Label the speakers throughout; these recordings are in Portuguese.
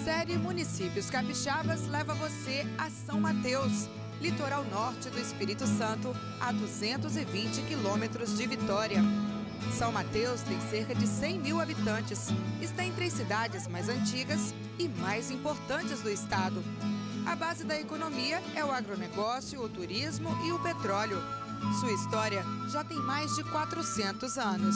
Speaker 1: série Municípios Capixabas leva você a São Mateus, litoral norte do Espírito Santo, a 220 quilômetros de Vitória. São Mateus tem cerca de 100 mil habitantes. Está entre as cidades mais antigas e mais importantes do estado. A base da economia é o agronegócio, o turismo e o petróleo. Sua história já tem mais de 400 anos.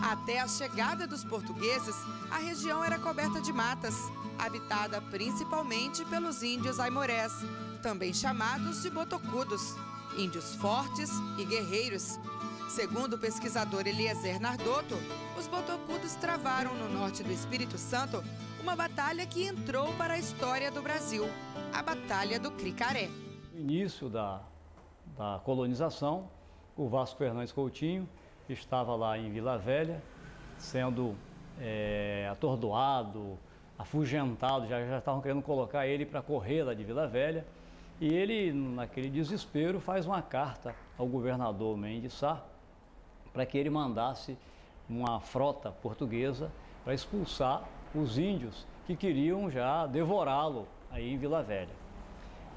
Speaker 1: Até a chegada dos portugueses, a região era coberta de matas, habitada principalmente pelos índios aimorés, também chamados de botocudos, índios fortes e guerreiros. Segundo o pesquisador Eliezer Nardotto, os botocudos travaram no norte do Espírito Santo uma batalha que entrou para a história do Brasil, a Batalha do Cricaré.
Speaker 2: No início da colonização, o Vasco Fernandes Coutinho estava lá em Vila Velha, sendo atordoado, afugentado, já estavam querendo colocar ele para correr lá de Vila Velha. E ele, naquele desespero, faz uma carta ao governador Mendes Sá para que ele mandasse uma frota portuguesa para expulsar os índios que queriam já devorá-lo aí em Vila Velha.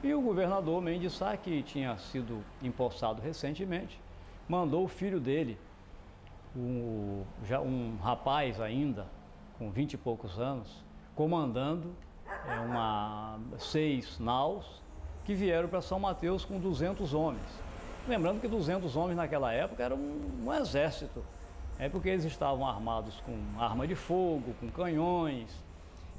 Speaker 2: E o governador Mendes Sá, que tinha sido empossado recentemente, mandou o filho dele, já um rapaz ainda, com 20 e poucos anos, comandando 6 naus que vieram para São Mateus com 200 homens. Lembrando que 200 homens naquela época era um exército, porque eles estavam armados com arma de fogo, com canhões,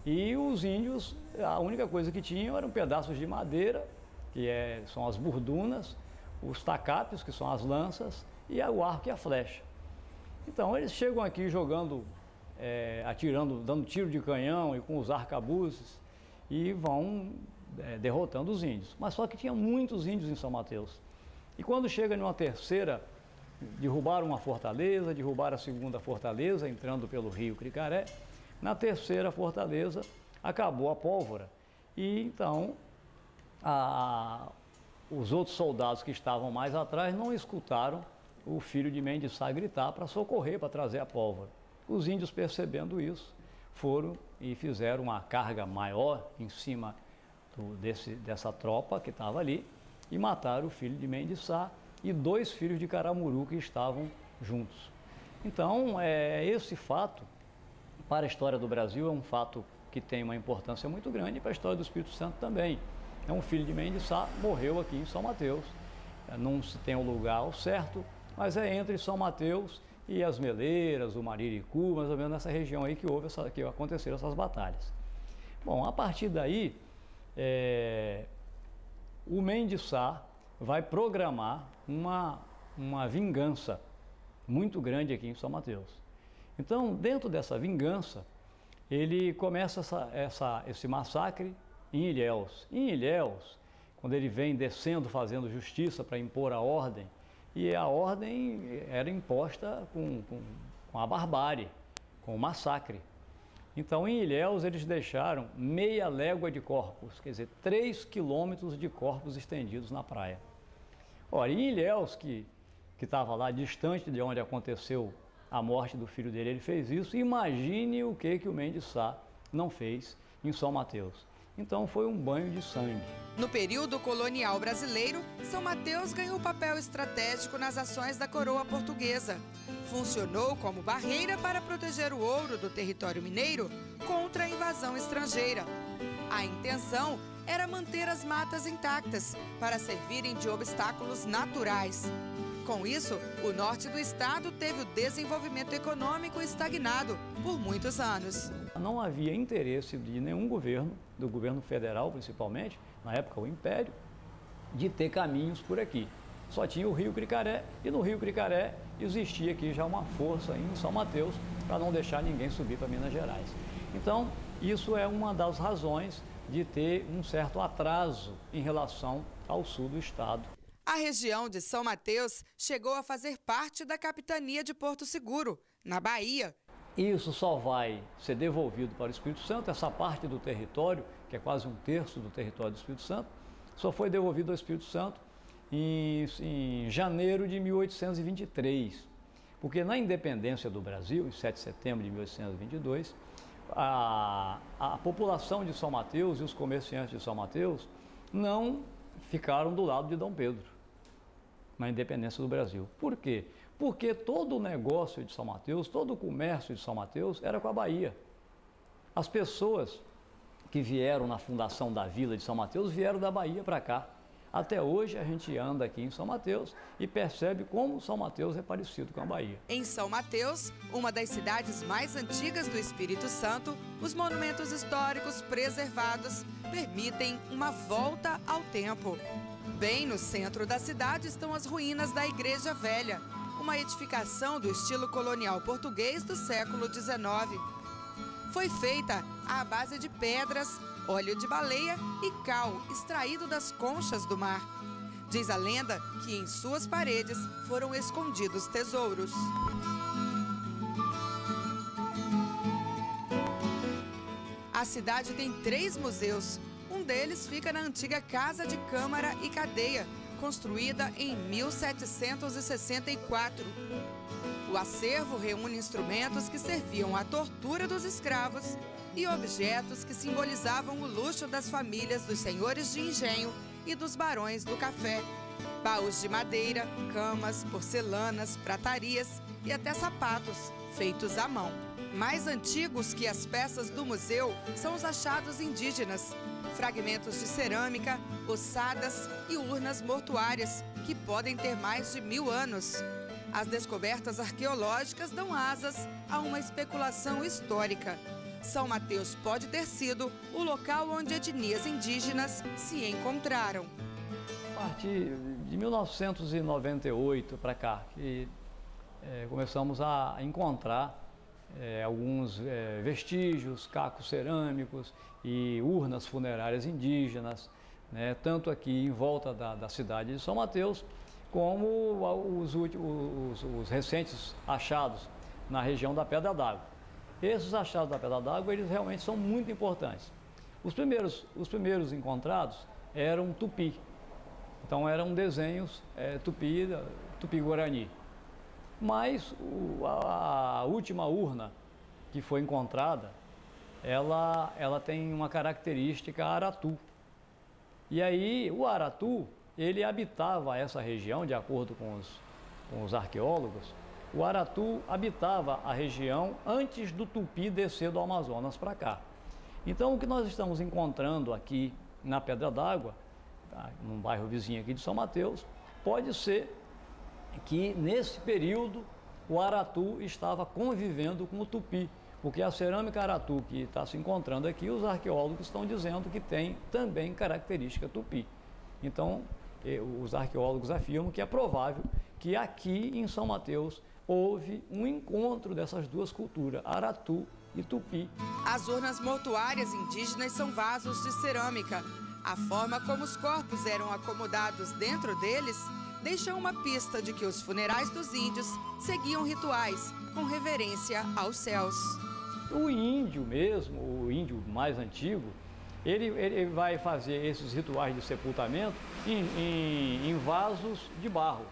Speaker 2: e os índios, a única coisa que tinham eram pedaços de madeira, que são as burdunas, os tacapes, que são as lanças, e o arco e a flecha. Então eles chegam aqui jogando, atirando, dando tiro de canhão e com os arcabuzes e vão derrotando os índios. Mas só que tinha muitos índios em São Mateus. E quando chega numa terceira, derrubaram uma fortaleza, derrubaram a segunda fortaleza, entrando pelo rio Cricaré. Na terceira fortaleza acabou a pólvora. E então os outros soldados que estavam mais atrás não escutaram o filho de Mendes Sá gritar para socorrer, para trazer a pólvora. Os índios, percebendo isso, foram e fizeram uma carga maior em cima dessa tropa que estava ali e mataram o filho de Mendes Sá e 2 filhos de Caramuru que estavam juntos. Então, esse fato, para a história do Brasil, é um fato que tem uma importância muito grande, e para a história do Espírito Santo também. Um filho de Mendes Sá morreu aqui em São Mateus. Não se tem um lugar ao certo, mas é entre São Mateus e as Meleiras, o Mariricu, mais ou menos nessa região aí que aconteceram essas batalhas. Bom, a partir daí, o Mendes Sá vai programar uma vingança muito grande aqui em São Mateus. Então, dentro dessa vingança, ele começa esse massacre em Ilhéus. Em Ilhéus, quando ele vem descendo, fazendo justiça para impor a ordem, e a ordem era imposta com a barbárie, com o massacre. Então, em Ilhéus, eles deixaram meia légua de corpos, quer dizer, 3 quilômetros de corpos estendidos na praia. Ora, em Ilhéus, que estava lá distante de onde aconteceu a morte do filho dele, ele fez isso. Imagine o que o Mendes Sá não fez em São Mateus. Então foi um banho de sangue.
Speaker 1: No período colonial brasileiro, São Mateus ganhou papel estratégico nas ações da coroa portuguesa. Funcionou como barreira para proteger o ouro do território mineiro contra a invasão estrangeira. A intenção era manter as matas intactas para servirem de obstáculos naturais. Com isso, o norte do estado teve o desenvolvimento econômico estagnado por muitos anos.
Speaker 2: Não havia interesse de nenhum governo, do governo federal principalmente, na época o Império, de ter caminhos por aqui. Só tinha o rio Cricaré, e no rio Cricaré existia aqui já uma força em São Mateus para não deixar ninguém subir para Minas Gerais. Então, isso é uma das razões de ter um certo atraso em relação ao sul do estado.
Speaker 1: A região de São Mateus chegou a fazer parte da capitania de Porto Seguro, na Bahia.
Speaker 2: Isso só vai ser devolvido para o Espírito Santo, essa parte do território, que é quase 1/3 do território do Espírito Santo, só foi devolvido ao Espírito Santo em janeiro de 1823. Porque na independência do Brasil, em 7 de setembro de 1822, a população de São Mateus e os comerciantes de São Mateus não ficaram do lado de Dom Pedro na independência do Brasil. Por quê? Porque todo o negócio de São Mateus, todo o comércio de São Mateus era com a Bahia. As pessoas que vieram na fundação da vila de São Mateus vieram da Bahia para cá. Até hoje a gente anda aqui em São Mateus e percebe como São Mateus é parecido com a Bahia.
Speaker 1: Em São Mateus, uma das cidades mais antigas do Espírito Santo, os monumentos históricos preservados permitem uma volta ao tempo. Bem no centro da cidade estão as ruínas da Igreja Velha, uma edificação do estilo colonial português do século XIX. Foi feita à base de pedras, óleo de baleia e cal extraído das conchas do mar. Diz a lenda que em suas paredes foram escondidos tesouros. A cidade tem 3 museus. Um deles fica na antiga Casa de Câmara e Cadeia, construída em 1764. O acervo reúne instrumentos que serviam à tortura dos escravos e objetos que simbolizavam o luxo das famílias dos senhores de engenho e dos barões do café. Baús de madeira, camas, porcelanas, pratarias e até sapatos, feitos à mão. Mais antigos que as peças do museu são os achados indígenas, fragmentos de cerâmica, ossadas e urnas mortuárias, que podem ter mais de 1000 anos. As descobertas arqueológicas dão asas a uma especulação histórica. São Mateus pode ter sido o local onde etnias indígenas se encontraram.
Speaker 2: A partir de 1998 para cá, que começamos a encontrar alguns vestígios, cacos cerâmicos e urnas funerárias indígenas, né, tanto aqui em volta da cidade de São Mateus, como os recentes achados na região da Pedra d'Água. Esses achados da Pedra d'Água, eles realmente são muito importantes. Os primeiros encontrados eram tupi, então eram desenhos tupi-guarani. Mas a última urna que foi encontrada, ela tem uma característica aratu. E aí o aratu, ele habitava essa região, de acordo com os arqueólogos. O aratu habitava a região antes do tupi descer do Amazonas para cá. Então, o que nós estamos encontrando aqui na Pedra d'Água, tá, num bairro vizinho aqui de São Mateus, pode ser que nesse período o aratu estava convivendo com o tupi, porque a cerâmica aratu que está se encontrando aqui, os arqueólogos estão dizendo que tem também característica tupi. Então, os arqueólogos afirmam que é provável que aqui em São Mateus houve um encontro dessas duas culturas, aratu e tupi.
Speaker 1: As urnas mortuárias indígenas são vasos de cerâmica. A forma como os corpos eram acomodados dentro deles deixa uma pista de que os funerais dos índios seguiam rituais com reverência aos céus.
Speaker 2: O índio mesmo, o índio mais antigo, ele vai fazer esses rituais de sepultamento em vasos de barro.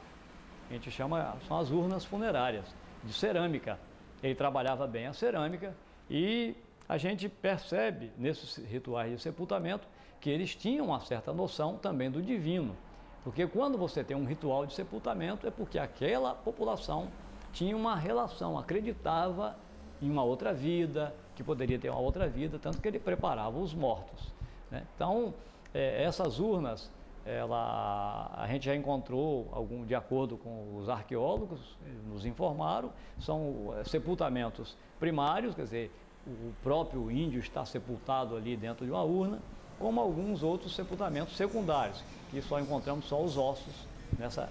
Speaker 2: A gente chama, são as urnas funerárias, de cerâmica. Ele trabalhava bem a cerâmica e a gente percebe nesses rituais de sepultamento que eles tinham uma certa noção também do divino. Porque quando você tem um ritual de sepultamento é porque aquela população tinha uma relação, acreditava em uma outra vida, que poderia ter uma outra vida, tanto que ele preparava os mortos, né? Então, essas urnas, a gente já encontrou, de acordo com os arqueólogos, nos informaram, são sepultamentos primários, quer dizer, o próprio índio está sepultado ali dentro de uma urna, como alguns outros sepultamentos secundários, que só encontramos só os ossos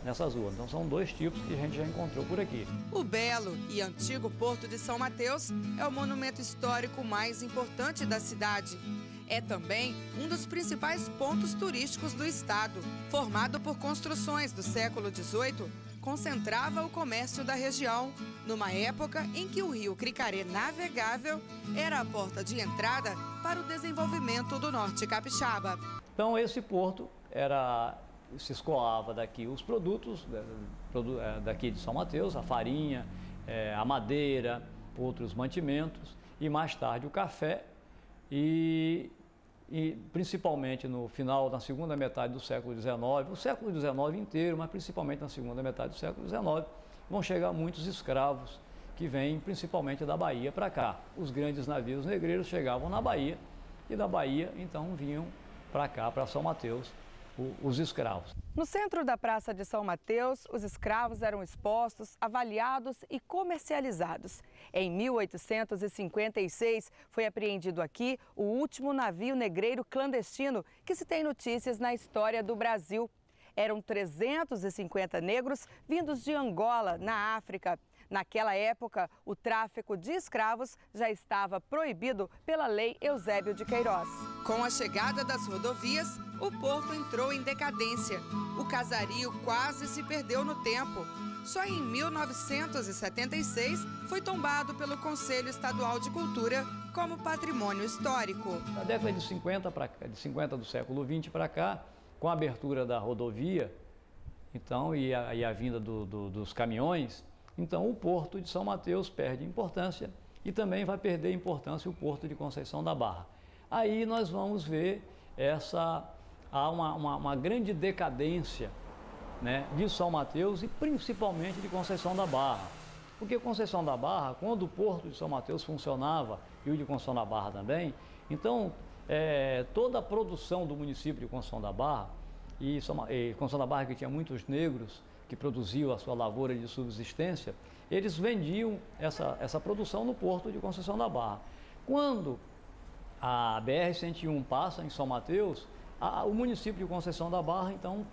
Speaker 2: nessas urnas. Então são 2 tipos que a gente já encontrou por aqui.
Speaker 1: O belo e antigo Porto de São Mateus é o monumento histórico mais importante da cidade. É também um dos principais pontos turísticos do estado. Formado por construções do século XVIII, concentrava o comércio da região, numa época em que o rio Cricaré navegável era a porta de entrada para o desenvolvimento do norte capixaba.
Speaker 2: Então esse porto se escoava daqui os produtos daqui de São Mateus, a farinha, a madeira, outros mantimentos, e mais tarde o café e principalmente na segunda metade do século XIX, o século XIX inteiro, mas principalmente na segunda metade do século XIX, vão chegar muitos escravos que vêm principalmente da Bahia para cá. Os grandes navios negreiros chegavam na Bahia e da Bahia então vinham para cá, para São Mateus, os escravos.
Speaker 1: No centro da Praça de São Mateus, os escravos eram expostos, avaliados e comercializados. Em 1856, foi apreendido aqui o último navio negreiro clandestino que se tem notícias na história do Brasil. Eram 350 negros vindos de Angola, na África. Naquela época, o tráfico de escravos já estava proibido pela Lei Eusébio de Queiroz. Com a chegada das rodovias, o porto entrou em decadência. O casario quase se perdeu no tempo. Só em 1976 foi tombado pelo Conselho Estadual de Cultura como patrimônio histórico.
Speaker 2: Na década de 50 do século XX para cá, com a abertura da rodovia então, e a vinda dos caminhões, então o Porto de São Mateus perde importância e também vai perder importância o Porto de Conceição da Barra. Aí nós vamos ver há uma grande decadência, né, de São Mateus e principalmente de Conceição da Barra. Porque Conceição da Barra, quando o Porto de São Mateus funcionava e o de Conceição da Barra também, então toda a produção do município de Conceição da Barra, e Conceição da Barra que tinha muitos negros, que produziam a sua lavoura de subsistência, eles vendiam essa produção no Porto de Conceição da Barra. Quando a BR-101 passa em São Mateus, o município de Conceição da Barra, então,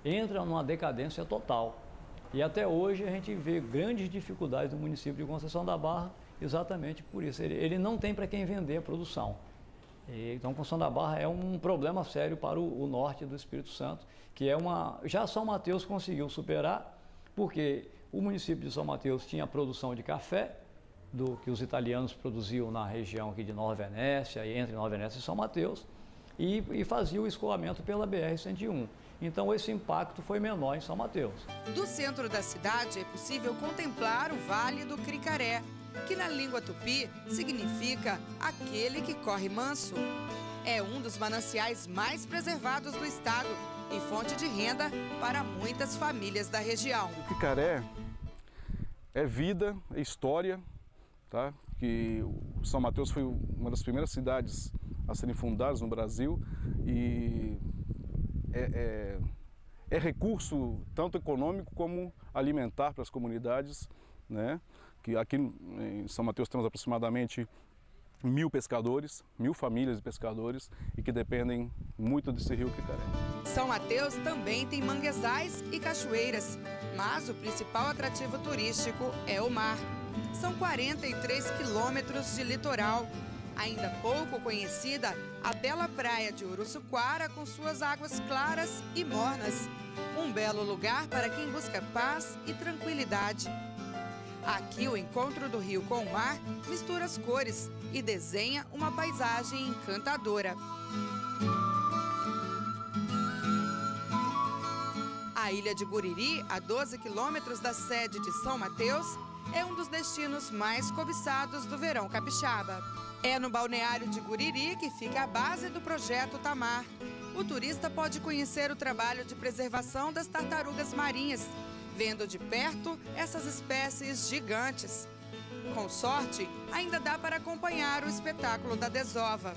Speaker 2: entra numa decadência total. E até hoje a gente vê grandes dificuldades no município de Conceição da Barra, exatamente por isso. Ele não tem para quem vender a produção. Então, Conceição da Barra é um problema sério para o norte do Espírito Santo, que já São Mateus conseguiu superar, porque o município de São Mateus tinha a produção de café, que os italianos produziam na região aqui de Nova Venécia, entre Nova Venécia e São Mateus, e fazia o escoamento pela BR-101. Então, esse impacto foi menor em São Mateus.
Speaker 1: Do centro da cidade é possível contemplar o Vale do Cricaré, que na língua tupi significa aquele que corre manso. É um dos mananciais mais preservados do estado e fonte de renda para muitas famílias da região.
Speaker 3: O Cricaré é vida, é história, tá? Que São Mateus foi uma das primeiras cidades a serem fundadas no Brasil e é recurso tanto econômico como alimentar para as comunidades, né? Que aqui em São Mateus temos aproximadamente 1000 pescadores, 1000 famílias de pescadores e que dependem muito desse rio Cricaré.
Speaker 1: São Mateus também tem manguezais e cachoeiras, mas o principal atrativo turístico é o mar. São 43 quilômetros de litoral. Ainda pouco conhecida, a bela praia de Uruçuquara com suas águas claras e mornas. Um belo lugar para quem busca paz e tranquilidade. Aqui o encontro do rio com o mar mistura as cores e desenha uma paisagem encantadora. A ilha de Guriri, a 12 quilômetros da sede de São Mateus, é um dos destinos mais cobiçados do verão capixaba. É no balneário de Guriri que fica a base do projeto Tamar. O turista pode conhecer o trabalho de preservação das tartarugas marinhas, vendo de perto essas espécies gigantes. Com sorte, ainda dá para acompanhar o espetáculo da desova.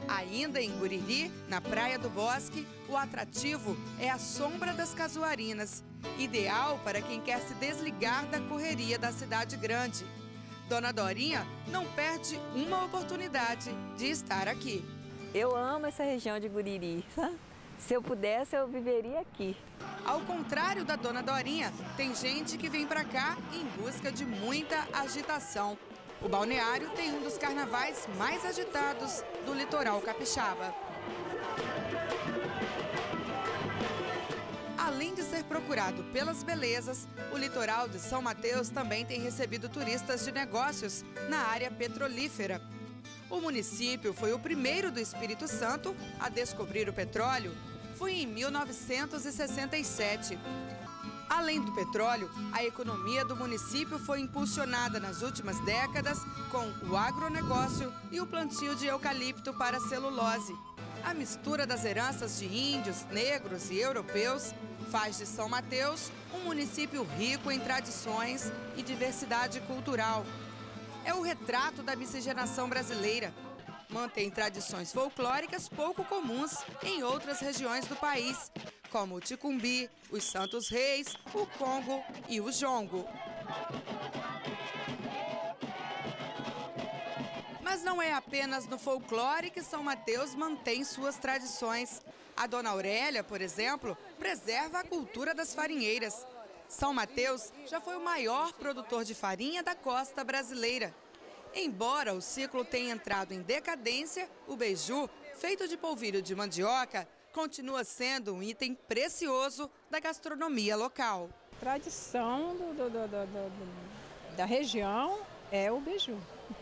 Speaker 1: Ainda em Guriri, na Praia do Bosque, o atrativo é a Sombra das Casuarinas, ideal para quem quer se desligar da correria da cidade grande. Dona Dorinha não perde uma oportunidade de estar aqui.
Speaker 4: Eu amo essa região de Guriri. Se eu pudesse, eu viveria aqui.
Speaker 1: Ao contrário da Dona Dorinha, tem gente que vem para cá em busca de muita agitação. O balneário tem um dos carnavais mais agitados do litoral capixaba. Além de ser procurado pelas belezas, o litoral de São Mateus também tem recebido turistas de negócios na área petrolífera. O município foi o primeiro do Espírito Santo a descobrir o petróleo. Foi em 1967. Além do petróleo, a economia do município foi impulsionada nas últimas décadas com o agronegócio e o plantio de eucalipto para celulose. A mistura das heranças de índios, negros e europeus faz de São Mateus um município rico em tradições e diversidade cultural. É o retrato da miscigenação brasileira. Mantém tradições folclóricas pouco comuns em outras regiões do país, como o Ticumbi, os Santos Reis, o Congo e o Jongo. Mas não é apenas no folclore que São Mateus mantém suas tradições. A Dona Aurélia, por exemplo, preserva a cultura das farinheiras. São Mateus já foi o maior produtor de farinha da costa brasileira. Embora o ciclo tenha entrado em decadência, o beiju, feito de polvilho de mandioca, continua sendo um item precioso da gastronomia local.
Speaker 5: A tradição da região é o beiju.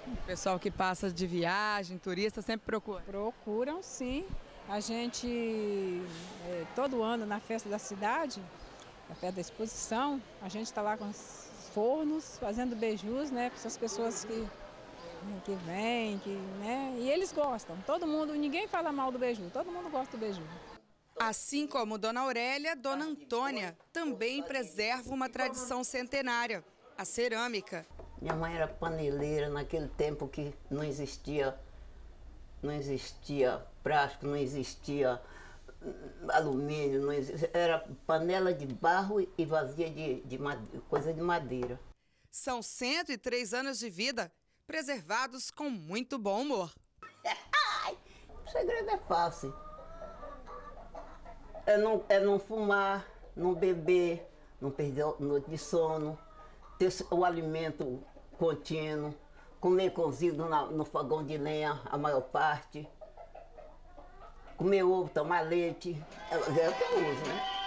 Speaker 1: O pessoal que passa de viagem, turista, sempre procura?
Speaker 5: Procuram, sim. A gente, todo ano na festa da cidade, na festa da exposição, a gente está lá com os fornos, fazendo beijus, né, para essas pessoas que vêm, né, e eles gostam. Todo mundo, ninguém fala mal do beiju, todo mundo gosta do beiju.
Speaker 1: Assim como Dona Aurélia, Dona Antônia também preserva uma tradição centenária, a cerâmica.
Speaker 6: Minha mãe era paneleira naquele tempo que não existia plástico, não existia alumínio, não existia, era panela de barro e vazia de coisa de madeira.
Speaker 1: São 103 anos de vida, preservados com muito bom humor.
Speaker 6: O segredo é fácil. É não fumar, não beber, não perder noite de sono, ter o alimento contínuo, comer cozido no fogão de lenha, a maior parte, comer ovo, tomar leite, é o que eu uso, né?